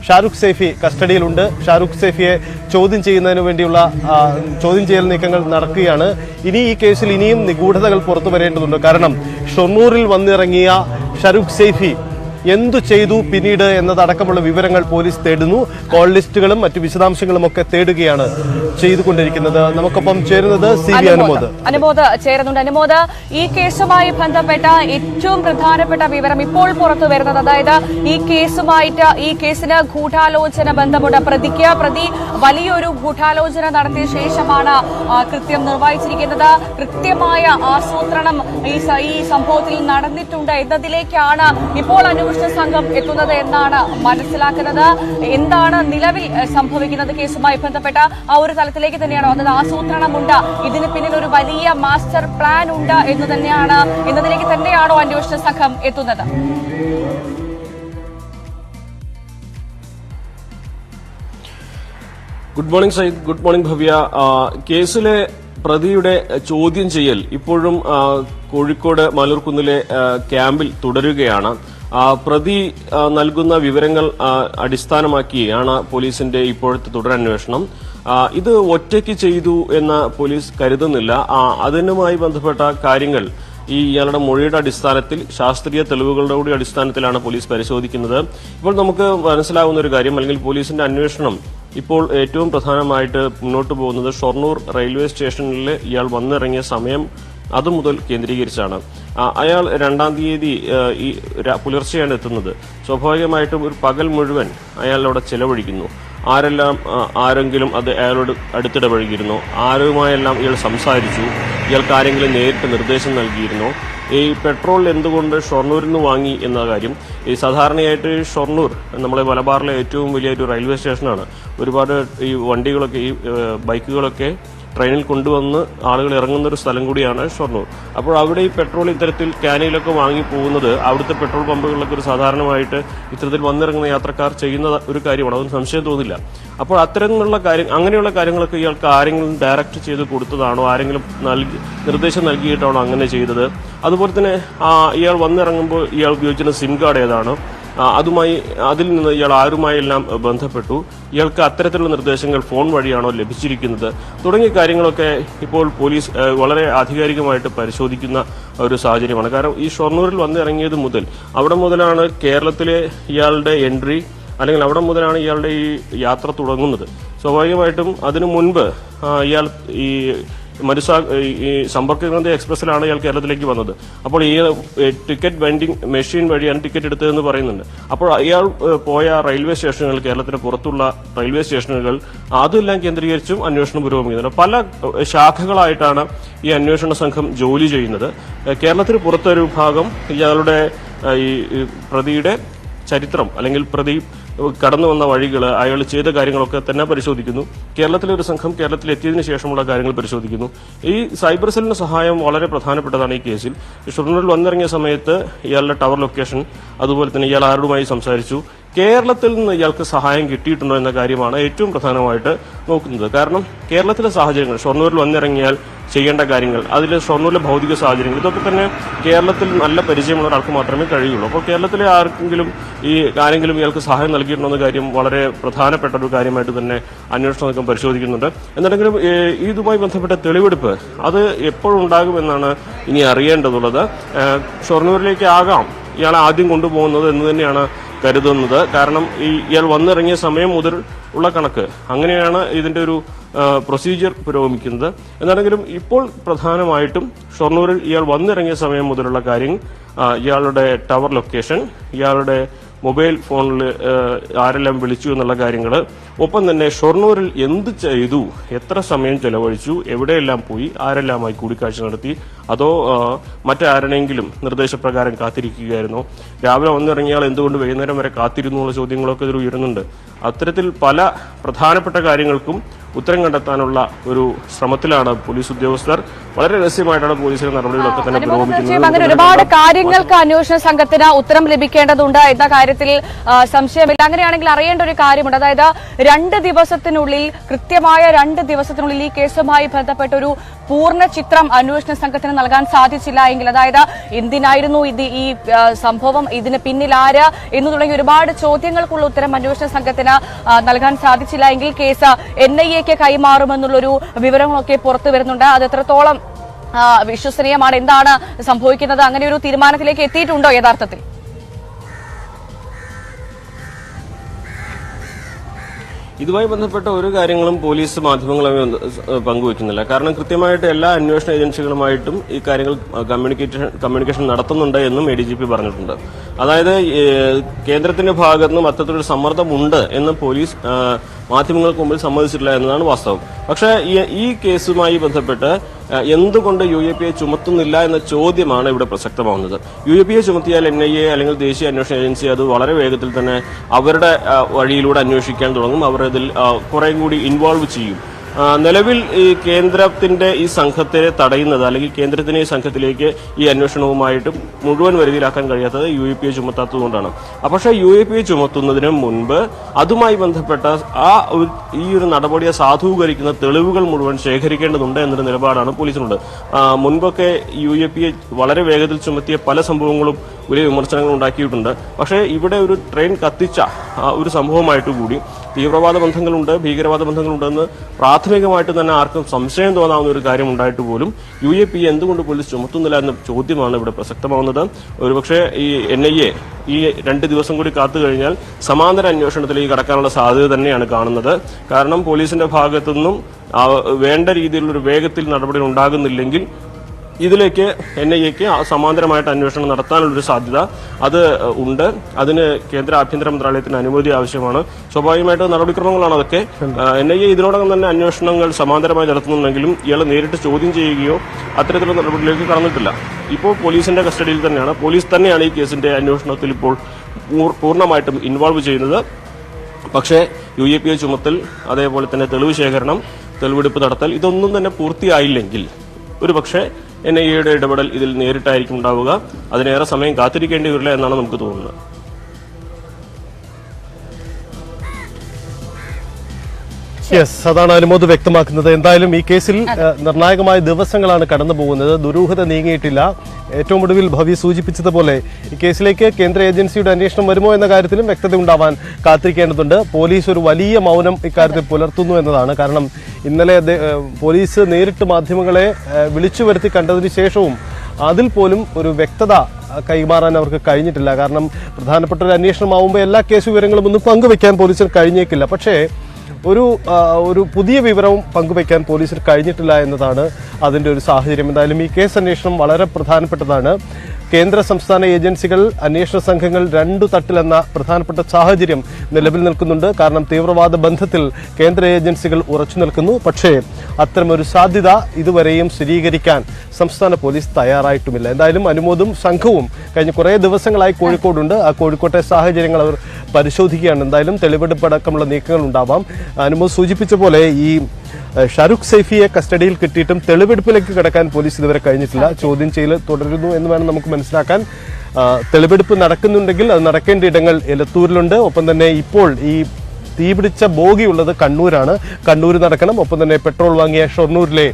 ഷാരൂഖ് സൈഫി കസ്റ്റഡിയിലുണ്ട്. ഷാരൂഖ് സൈഫിയെ ചോദ്യം ചെയ്യുന്നതിന് വേണ്ടിയുള്ള ചോദ്യം ചെയ്യൽ നീക്കങ്ങൾ നടക്കുകയാണ്. ഇനി ഈ കേസിൽ ഇനിയും നിഗൂഢതകൾ പുറത്തു വരേണ്ടതുണ്ട്. കാരണം ഷൊർണൂരിൽ വന്നിറങ്ങിയ ഷാരൂഖ് സൈഫി എന്തു ചെയ്തു പിന്നീട് എന്നതടക്കമുള്ള വിവരങ്ങൾ പോലീസ് തേടുന്നു. കോൾ ലിസ്റ്റുകളും മറ്റു വിശദാംശങ്ങളും ഒക്കെ തേടുകയാണ് ചെയ്തുകൊണ്ടിരിക്കുന്നത്. നമുക്കൊപ്പം ചേരുന്നത് CV അനുമോദ് ചേരുന്നുണ്ട്. അനുമോദ്, ഈ കേസുമായി ബന്ധപ്പെട്ട ഏറ്റവും പ്രധാനപ്പെട്ട വിവരം ഇപ്പോൾ പുറത്തു വരുന്നത്, അതായത് ഈ കേസിന് ഗൂഢാലോചന ബന്ധമുണ്ട്. പ്രതി വലിയൊരു ഗൂഢാലോചന നടത്തിയ ശേഷമാണ് കൃത്യം നിർവഹിച്ചിരിക്കുന്നത്. കൃത്യമായ ആസൂത്രണം ഈ സംഭവത്തിൽ നടന്നിട്ടുണ്ട് എന്നതിലേക്കാണ് ഇപ്പോൾ അന്വേഷണ സംഘം എത്തുന്നത് എന്നാണ് മനസ്സിലാക്കുന്നത്. എന്താണ് നിലവിൽ സംഭവിക്കുന്നത് കേസുമായി ബന്ധപ്പെട്ട ആ ഒരു തലത്തിലേക്ക് തന്നെയാണോ, അതായത് ആസൂത്രണമുണ്ട്, ഇതിന് പിന്നിൽ ഒരു വലിയ മാസ്റ്റർ പ്ലാൻ ഉണ്ട് എന്നതിലേക്ക് തന്നെയാണോ അന്വേഷണ സംഘം എത്തുന്നത്? Good morning Sayyid, good morning Bhavya. കേസിലെ പ്രതിയുടെ ചോദ്യം ചെയ്യൽ ഇപ്പോഴും കോഴിക്കോട് മലൂർക്കുന്നിലെ ക്യാമ്പിൽ തുടരുകയാണ്. പ്രതി നൽകുന്ന വിവരങ്ങൾ അടിസ്ഥാനമാക്കിയാണ് പോലീസിന്റെ ഇപ്പോഴത്തെ തുടരന്വേഷണം. ഇത് ഒറ്റയ്ക്ക് ചെയ്തു എന്ന് പോലീസ് കരുതുന്നില്ല. അതിനുമായി ബന്ധപ്പെട്ട കാര്യങ്ങൾ ഇയാളുടെ മൊഴിയുടെ അടിസ്ഥാനത്തിൽ, ശാസ്ത്രീയ തെളിവുകളുടെ കൂടി അടിസ്ഥാനത്തിലാണ് പോലീസ് പരിശോധിക്കുന്നത്. ഇപ്പോൾ നമുക്ക് മനസ്സിലാവുന്ന ഒരു കാര്യം, അല്ലെങ്കിൽ പോലീസിന്റെ അന്വേഷണം ഇപ്പോൾ ഏറ്റവും പ്രധാനമായിട്ട് മുന്നോട്ട് പോകുന്നത് ഷൊർണൂർ റെയിൽവേ സ്റ്റേഷനിൽ ഇയാൾ വന്നിറങ്ങിയ സമയം അതുമുതൽ കേന്ദ്രീകരിച്ചാണ്. അയാൾ 2-ാം തീയതി ഈ പുലർച്ചെയാണ് എത്തുന്നത്. സ്വാഭാവികമായിട്ടും ഒരു പകൽ മുഴുവൻ അയാൾ അവിടെ ചെലവഴിക്കുന്നു. ആരെങ്കിലും അത് അയാളോട് അടുത്തിടപഴകിയിരുന്നു, ആരുമായെല്ലാം ഇയാൾ സംസാരിച്ചു, ഇയാൾക്ക് ആരെങ്കിലും നേരിട്ട് നിർദ്ദേശം നൽകിയിരുന്നു. ഈ പെട്രോൾ എന്തുകൊണ്ട് ഷൊർണൂരിൽ നിന്ന് വാങ്ങി എന്ന കാര്യം, ഈ സാധാരണയായിട്ട് ഷൊർണൂർ നമ്മളെ മലബാറിലെ ഏറ്റവും വലിയൊരു റെയിൽവേ സ്റ്റേഷനാണ്. ഒരുപാട് ഈ വണ്ടികളൊക്കെ, ഈ ബൈക്കുകളൊക്കെ ട്രെയിനിൽ കൊണ്ടുവന്ന് ആളുകൾ ഇറങ്ങുന്ന ഒരു സ്ഥലം കൂടിയാണ് ഷൊർണൂർ. അപ്പോൾ അവിടെ ഈ പെട്രോൾ ഇത്തരത്തിൽ ക്യാനിലൊക്കെ വാങ്ങി പോകുന്നത് അവിടുത്തെ പെട്രോൾ പമ്പുകളിലൊക്കെ ഒരു സാധാരണമായിട്ട് ഇത്തരത്തിൽ വന്നിറങ്ങുന്ന യാത്രക്കാർ ചെയ്യുന്ന ഒരു കാര്യമാണ്. അതൊന്നും സംശയം തോന്നില്ല. അപ്പോൾ അങ്ങനെയുള്ള കാര്യങ്ങളൊക്കെ ഇയാൾക്ക് ആരെങ്കിലും ഡയറക്റ്റ് ചെയ്ത് കൊടുത്തതാണോ, ആരെങ്കിലും നിർദ്ദേശം നൽകിയിട്ടാണോ അങ്ങനെ ചെയ്തത്? അതുപോലെ തന്നെ ഇയാൾ വന്നിറങ്ങുമ്പോൾ ഇയാൾ ഉപയോഗിച്ചിരുന്ന സിം കാർഡ് ഏതാണ്, അതിൽ നിന്ന് ഇയാൾ ആരുമായെല്ലാം ബന്ധപ്പെട്ടു, ഇയാൾക്ക് അത്തരത്തിലുള്ള നിർദ്ദേശങ്ങൾ ഫോൺ വഴിയാണോ ലഭിച്ചിരിക്കുന്നത്, തുടങ്ങിയ കാര്യങ്ങളൊക്കെ ഇപ്പോൾ പോലീസ് വളരെ ആധികാരികമായിട്ട് പരിശോധിക്കുന്ന ഒരു സാഹചര്യമാണ്. കാരണം ഈ ഷൊർണൂരിൽ വന്നിറങ്ങിയത് മുതൽ, അവിടെ മുതലാണ് കേരളത്തിലെ ഇയാളുടെ എൻട്രി, അല്ലെങ്കിൽ അവിടെ മുതലാണ് ഇയാളുടെ ഈ യാത്ര തുടങ്ങുന്നത്. സ്വാഭാവികമായിട്ടും അതിനു മുൻപ് ഇയാൾ ഈ സമ്പർക്ക് ക്രാന്തി എക്സ്പ്രസിലാണ് ഇയാൾ കേരളത്തിലേക്ക് വന്നത്. അപ്പോൾ ഈ ടിക്കറ്റ് വെൻഡിംഗ് മെഷീൻ വഴിയാണ് ടിക്കറ്റ് എടുത്തതെന്ന് പറയുന്നുണ്ട്. അപ്പോൾ ഇയാൾ പോയ റെയിൽവേ സ്റ്റേഷനുകൾ, കേരളത്തിന് പുറത്തുള്ള റെയിൽവേ സ്റ്റേഷനുകൾ, അതെല്ലാം കേന്ദ്രീകരിച്ചും അന്വേഷണം പുരോഗമിക്കുന്നുണ്ട്. പല ശാഖകളായിട്ടാണ് ഈ അന്വേഷണ സംഘം ജോലി ചെയ്യുന്നത്. കേരളത്തിന് പുറത്തൊരു ഭാഗം ഇയാളുടെ ഈ പ്രതിയുടെ ചരിത്രം, അല്ലെങ്കിൽ പ്രതി കടന്നു വന്ന വഴികൾ, അയാൾ ചെയ്ത കാര്യങ്ങളൊക്കെ തന്നെ പരിശോധിക്കുന്നു. കേരളത്തിലെ ഒരു സംഘം കേരളത്തിലെത്തിയതിനു ശേഷമുള്ള കാര്യങ്ങൾ പരിശോധിക്കുന്നു. ഈ സൈബർ സെല്ലിന്റെ സഹായം വളരെ പ്രധാനപ്പെട്ടതാണ് ഈ കേസിൽ. ഷൊർണൂരിൽ വന്നിറങ്ങിയ സമയത്ത് ഇയാളുടെ ടവർ ലൊക്കേഷൻ, അതുപോലെ തന്നെ ഇയാൾ ആരുമായി സംസാരിച്ചു, കേരളത്തിൽ നിന്ന് ഇയാൾക്ക് സഹായം കിട്ടിയിട്ടുണ്ടോ എന്ന കാര്യമാണ് ഏറ്റവും പ്രധാനമായിട്ട് നോക്കുന്നത്. കാരണം കേരളത്തിലെ സാഹചര്യങ്ങൾ, ഷൊർണൂരിൽ വന്നിറങ്ങിയാൽ ചെയ്യേണ്ട കാര്യങ്ങൾ, അതിൽ ഷൊർണൂരിലെ ഭൗതിക സാഹചര്യങ്ങൾ, ഇതൊക്കെ തന്നെ കേരളത്തിൽ നല്ല പരിചയമുള്ള ഒരാൾക്ക് മാത്രമേ കഴിയുള്ളൂ. അപ്പോൾ കേരളത്തിലെ ആരെങ്കിലും ഇയാൾക്ക് സഹായം നൽകിയിട്ടുണ്ടോ എന്ന കാര്യം വളരെ പ്രധാനപ്പെട്ട ഒരു കാര്യമായിട്ട് തന്നെ അന്വേഷണ സംഘം പരിശോധിക്കുന്നുണ്ട്. എന്നിട്ടെങ്കിലും ഇതുമായി ബന്ധപ്പെട്ട തെളിവെടുപ്പ് അത് എപ്പോഴുണ്ടാകുമെന്നാണ് ഇനി അറിയേണ്ടതുള്ളത്. ഷൊർണൂരിലേക്ക് ആകാം ഇയാളെ ആദ്യം കൊണ്ടുപോകുന്നത് എന്ന് തന്നെയാണ് കരുതുന്നത്. കാരണം ഇയാൾ വന്നിറങ്ങിയ സമയം മുതൽ ഉള്ള കണക്ക് അങ്ങനെയാണ് ഇതിന്റെ ഒരു പ്രൊസീജിയർ പുരോഗമിക്കുന്നത്. എന്നാണെങ്കിലും ഇപ്പോൾ പ്രധാനമായിട്ടും ഷൊർണൂരിൽ ഇയാൾ വന്നിറങ്ങിയ സമയം മുതലുള്ള കാര്യം, ഇയാളുടെ ടവർ ലൊക്കേഷൻ, ഇയാളുടെ മൊബൈൽ ഫോണിൽ ആരെല്ലാം വിളിച്ചു എന്നുള്ള കാര്യങ്ങൾ, ഒപ്പം തന്നെ ഷൊർണൂരിൽ എന്ത് ചെയ്തു, എത്ര സമയം ചെലവഴിച്ചു, എവിടെയെല്ലാം പോയി, ആരെല്ലാമായി കൂടിക്കാഴ്ച നടത്തി, അതോ മറ്റാരെങ്കിലും നിർദ്ദേശപ്രകാരം കാത്തിരിക്കുകയായിരുന്നോ, രാവിലെ വന്നിറങ്ങിയാൽ എന്തുകൊണ്ട് വൈകുന്നേരം വരെ കാത്തിരുന്നു എന്നുള്ള ചോദ്യങ്ങളൊക്കെ ഇതിൽ ഉയരുന്നുണ്ട്. അത്തരത്തിൽ പല പ്രധാനപ്പെട്ട കാര്യങ്ങൾക്കും ഉത്തരം കണ്ടെത്താനുള്ള ഒരു ശ്രമത്തിലാണ് പോലീസ് ഉദ്യോഗസ്ഥർ. വളരെ രഹസ്യമായിട്ടാണ് പോലീസിന്റെ നടപടികളൊക്കെ തന്നെ പുരോഗമിക്കുന്നത്. അങ്ങനെ ഒരുപാട് കാര്യങ്ങൾക്ക് അന്വേഷണ സംഘത്തിന് ഉത്തരം ലഭിക്കേണ്ടതുണ്ട് എന്ന കാര്യത്തിൽ സംശയമില്ല. അങ്ങനെയാണെങ്കിൽ അറിയേണ്ട ഒരു കാര്യമുണ്ട്, അതായത് 2 ദിവസത്തിനുള്ളിൽ, കൃത്യമായ 2 ദിവസത്തിനുള്ളിൽ ഈ കേസുമായി ബന്ധപ്പെട്ട ഒരു പൂർണ്ണ ചിത്രം അന്വേഷണ സംഘത്തിന് നൽകാൻ സാധിച്ചില്ല എങ്കിൽ, അതായത് എന്തിനായിരുന്നു ഈ സംഭവം, ഇതിന് പിന്നിൽ ആര് എന്ന് തുടങ്ങി ഒരുപാട് ചോദ്യങ്ങൾക്കുള്ള ഉത്തരം അന്വേഷണ സംഘത്തിന് നൽകാൻ സാധിച്ചില്ല എങ്കിൽ കേസ് NIA-ക്ക് കൈമാറുമെന്നുള്ളൊരു വിവരങ്ങളൊക്കെ പുറത്തു വരുന്നുണ്ട്. അത് എത്രത്തോളം വിശ്വസനീയമാണ്, എന്താണ് സംഭവിക്കുന്നത്, അങ്ങനെ ഒരു തീരുമാനത്തിലേക്ക് എത്തിയിട്ടുണ്ടോ യഥാർത്ഥത്തിൽ? ഇതുമായി ബന്ധപ്പെട്ട ഒരു കാര്യങ്ങളും പോലീസ് മാധ്യമങ്ങളുമായി പങ്കുവയ്ക്കുന്നില്ല. കാരണം കൃത്യമായിട്ട് എല്ലാ അന്വേഷണ ഏജൻസികളുമായിട്ടും ഈ കാര്യങ്ങൾ കമ്മ്യൂണിക്കേഷൻ നടത്തുന്നുണ്ട് എന്നും ADGP പറഞ്ഞിട്ടുണ്ട്. അതായത് കേന്ദ്രത്തിന്റെ ഭാഗത്ത് നിന്നും അത്തരത്തിലൊരു സമ്മർദ്ദമുണ്ട് എന്ന് പോലീസ് മാധ്യമങ്ങൾക്ക് മുമ്പിൽ സമ്മതിച്ചിട്ടില്ല എന്നതാണ് വാസ്തവം. പക്ഷേ ഈ കേസുമായി ബന്ധപ്പെട്ട് എന്തുകൊണ്ട് UAPA ചുമത്തുന്നില്ല എന്ന ചോദ്യമാണ് ഇവിടെ പ്രസക്തമാവുന്നത്. UAPA ചുമത്തിയാൽ NIA അല്ലെങ്കിൽ ദേശീയ അന്വേഷണ ഏജൻസി അത് വളരെ വേഗത്തിൽ തന്നെ അവരുടെ വഴിയിലൂടെ അന്വേഷിക്കാൻ തുടങ്ങും. അവർ അതിൽ കുറെ കൂടി ഇൻവോൾവ് ചെയ്യും. നിലവിൽ ഈ കേന്ദ്രത്തിന്റെ ഈ സംഘത്തെ തടയുന്നത്, അല്ലെങ്കിൽ കേന്ദ്രത്തിന് ഈ സംഘത്തിലേക്ക് ഈ അന്വേഷണവുമായിട്ട് മുഴുവൻ വരുതിയിലാക്കാൻ കഴിയാത്തത് UAPA ചുമത്താത്തതുകൊണ്ടാണ്. പക്ഷേ UAPA ചുമത്തുന്നതിന് മുൻപ് അതുമായി ബന്ധപ്പെട്ട ഈ ഒരു നടപടിയെ സാധൂകരിക്കുന്ന തെളിവുകൾ മുഴുവൻ ശേഖരിക്കേണ്ടതുണ്ട് എന്നൊരു നിലപാടാണ് പോലീസിനുണ്ട്. മുൻപൊക്കെ UAPA വളരെ വേഗത്തിൽ ചുമത്തിയ പല സംഭവങ്ങളും വലിയ വിമർശനങ്ങൾ ഉണ്ടാക്കിയിട്ടുണ്ട്. പക്ഷേ ഇവിടെ ഒരു ട്രെയിൻ കത്തിച്ച ഒരു സംഭവമായിട്ട് കൂടി തീവ്രവാദ ബന്ധങ്ങളുണ്ട്, ഭീകരവാദ ബന്ധങ്ങളുണ്ടെന്ന് പ്രാഥമികമായിട്ട് തന്നെ ആർക്കും സംശയം തോന്നാവുന്ന ഒരു കാര്യം ഉണ്ടായിട്ട് പോലും UAPA എന്തുകൊണ്ട് പോലീസ് ചുമത്തുന്നില്ല എന്ന ചോദ്യമാണ് ഇവിടെ പ്രസക്തമാവുന്നത്. ഒരുപക്ഷെ ഈ NIA ഈ 2 ദിവസം കൂടി കാത്തു കഴിഞ്ഞാൽ സമാന്തര അന്വേഷണത്തിലേക്ക് കടക്കാനുള്ള സാധ്യത തന്നെയാണ് കാണുന്നത്. കാരണം പോലീസിന്റെ ഭാഗത്തുനിന്നും വേണ്ട രീതിയിലുള്ളൊരു വേഗത്തിൽ നടപടി ഉണ്ടാകുന്നില്ലെങ്കിൽ ഇതിലേക്ക് NIA-ക്ക് സമാന്തരമായിട്ട് അന്വേഷണം നടത്താനുള്ളൊരു സാധ്യത അത് ഉണ്ട്. അതിന് കേന്ദ്ര ആഭ്യന്തര മന്ത്രാലയത്തിന് അനുമതി ആവശ്യമാണ്. സ്വാഭാവികമായിട്ട് നടപടിക്രമങ്ങളാണ് അതൊക്കെ. NIA ഇതിനോടകം തന്നെ അന്വേഷണങ്ങൾ സമാന്തരമായി നടത്തുന്നുണ്ടെങ്കിലും ഇയാളെ നേരിട്ട് ചോദ്യം ചെയ്യുകയോ അത്തരത്തിലുള്ള നടപടിയിലേക്ക് കടന്നിട്ടില്ല. ഇപ്പോൾ പോലീസിന്റെ കസ്റ്റഡിയിൽ തന്നെയാണ്. പോലീസ് തന്നെയാണ് ഈ കേസിന്റെ അന്വേഷണത്തിൽ ഇപ്പോൾ പൂർണ്ണമായിട്ടും ഇൻവോൾവ് ചെയ്യുന്നത്. പക്ഷേ UAPA ചുമത്തൽ, അതേപോലെ തന്നെ തെളിവ് ശേഖരണം, തെളിവെടുപ്പ് നടത്തൽ ഇതൊന്നും തന്നെ പൂർത്തിയായില്ലെങ്കിൽ ഒരുപക്ഷെ NIA-യുടെ ഇടപെടൽ ഇതിൽ നേരിട്ടായിരിക്കും ഉണ്ടാവുക. അതിനേറെ സമയം കാത്തിരിക്കേണ്ടി വരില്ല എന്നാണ് നമുക്ക് തോന്നുന്നത്. അതാണ് അനുമോദ് വ്യക്തമാക്കുന്നത്. എന്തായാലും ഈ കേസിൽ നിർണായകമായ ദിവസങ്ങളാണ് കടന്നു പോകുന്നത്. ദുരൂഹത നീങ്ങിയിട്ടില്ല. ഏറ്റവും ഒടുവിൽ ഭവ്യ സൂചിപ്പിച്ചതുപോലെ ഈ കേസിലേക്ക് കേന്ദ്ര ഏജൻസിയുടെ അന്വേഷണം വരുമോ എന്ന കാര്യത്തിലും വ്യക്തത ഉണ്ടാവാൻ കാത്തിരിക്കേണ്ടതുണ്ട്. പോലീസ് ഒരു വലിയ മൗനം ഇക്കാര്യത്തിൽ പുലർത്തുന്നു എന്നതാണ്. കാരണം ഇന്നലെ പോലീസ് നേരിട്ട് മാധ്യമങ്ങളെ വിളിച്ചു വരുത്തി കണ്ടതിന് ശേഷവും അതിൽ പോലും ഒരു വ്യക്തത കൈമാറാൻ അവർക്ക് കഴിഞ്ഞിട്ടില്ല. കാരണം പ്രധാനപ്പെട്ട ഒരു അന്വേഷണമാവുമ്പോൾ എല്ലാ കേസ് വിവരങ്ങളും ഒന്നും പങ്കുവെക്കാൻ പോലീസിന് കഴിഞ്ഞേക്കില്ല. പക്ഷേ ഒരു പുതിയ വിവരവും പങ്കുവയ്ക്കാൻ പോലീസിന് കഴിഞ്ഞിട്ടില്ല എന്നതാണ് അതിൻ്റെ ഒരു സാഹചര്യം. എന്തായാലും ഈ കേസ് അന്വേഷണം വളരെ പ്രധാനപ്പെട്ടതാണ്. കേന്ദ്ര സംസ്ഥാന ഏജൻസികൾ, അന്വേഷണ സംഘങ്ങൾ 2 തട്ടിലെന്ന പ്രധാനപ്പെട്ട സാഹചര്യം നിലവിൽ നിൽക്കുന്നുണ്ട്. കാരണം തീവ്രവാദ ബന്ധത്തിൽ കേന്ദ്ര ഏജൻസികൾ ഉറച്ചു നിൽക്കുന്നു. പക്ഷേ അത്തരമൊരു സാധ്യത ഇതുവരെയും സ്ഥിരീകരിക്കാൻ സംസ്ഥാന പോലീസ് തയ്യാറായിട്ടുമില്ല. എന്തായാലും അനുമോദും സംഘവും കഴിഞ്ഞ കുറേ ദിവസങ്ങളായി കോഴിക്കോടുണ്ട്. ആ കോഴിക്കോട്ടെ സാഹചര്യങ്ങൾ അവർ പരിശോധിക്കുകയാണ്. എന്തായാലും തെളിവെടുപ്പടക്കമുള്ള നീക്കങ്ങൾ ഉണ്ടാവാം. അനുമോദ് സൂചിപ്പിച്ച പോലെ ഈ ഷാരൂഖ് സൈഫിയെ കസ്റ്റഡിയിൽ കിട്ടിയിട്ടും തെളിവെടുപ്പിലേക്ക് കടക്കാൻ പോലീസ് ഇതുവരെ കഴിഞ്ഞിട്ടില്ല. ചോദ്യം ചെയ്യൽ തുടരുന്നു എന്ന് വേണം നമുക്ക് മനസ്സിലാക്കാൻ. തെളിവെടുപ്പ് നടക്കുന്നുണ്ടെങ്കിൽ അത് നടക്കേണ്ട ഇടങ്ങൾ എലത്തൂരിലുണ്ട്. ഒപ്പം തന്നെ ഇപ്പോൾ ഈ തീപിടിച്ച ബോഗിയുള്ളത് കണ്ണൂരാണ്. കണ്ണൂർ നടക്കണം. ഒപ്പം തന്നെ പെട്രോൾ വാങ്ങിയ ഷൊർണൂരിലെ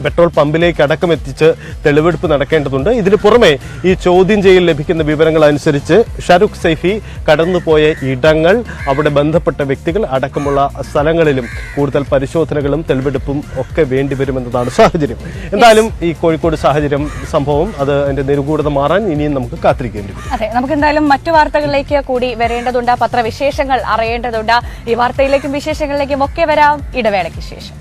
പെട്രോൾ പമ്പിലേക്ക് അടക്കം എത്തിച്ച് തെളിവെടുപ്പ് നടക്കേണ്ടതുണ്ട്. ഇതിനു പുറമെ ഈ ചോദ്യം ചെയ്യൽ ലഭിക്കുന്ന വിവരങ്ങൾ അനുസരിച്ച് ഷാരൂഖ് സൈഫി കടന്നുപോയ ഇടങ്ങൾ, അവിടെ ബന്ധപ്പെട്ട വ്യക്തികൾ അടക്കമുള്ള സ്ഥലങ്ങളിലും കൂടുതൽ പരിശോധനകളും തെളിവെടുപ്പും ഒക്കെ വേണ്ടിവരുമെന്നതാണ് സാഹചര്യം. എന്തായാലും ഈ കോഴിക്കോട് സംഭവം അത് അതിന്റെ നിഗൂഢത മാറാൻ ഇനിയും നമുക്ക് കാത്തിരിക്കേണ്ടി വരും. അതെ, നമുക്ക് എന്തായാലും മറ്റു വാർത്തകളിലേക്ക് കൂടി വരേണ്ടതുണ്ട്. പത്രവിശേഷങ്ങൾ അറിയേണ്ടതുണ്ട്. ഈ വാർത്തയിലേക്കും വിശേഷങ്ങളിലേക്കും ഒക്കെ വരാം ഇടവേളയ്ക്ക് ശേഷം.